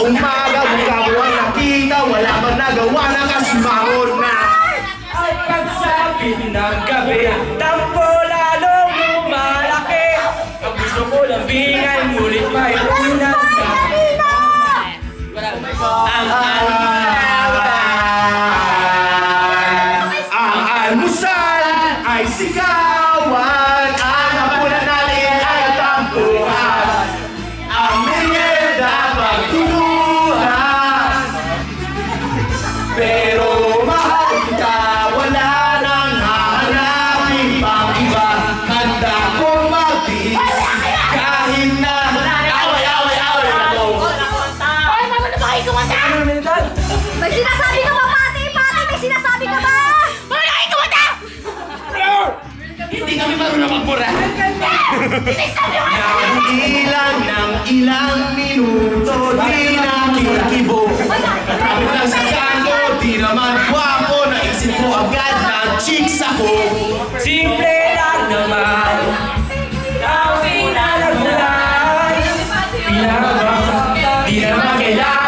umaga, mukha mo ang nakita, wala man nagawa na kasimangon na. At pagsapit ng gabi, tampo lalong lumalaki. Ang gusto ko lambingan, ngunit may unang ang almusal ay sigawan, ang hapunan natin ay tampuhan, ang merienda pagtuluhan. Pero mahal kita, wala nang hahanapin pang iba. Handa kong magbihis kahit na away na to. Ay, mama na makikumanta! May sinasabi ka ba, Pati? Pati, may sinasabi ka ba? Mama na makikumanta! Hindi kami marunong magmura. Sinasabi ka ba? Ilang ng ilang minuto, di nakikibo. Kapit lang sa kanto, di naman gwapo, naisip ko agad na chicks ako. simple lang naman. Ang pinalagulan, di naman kailangan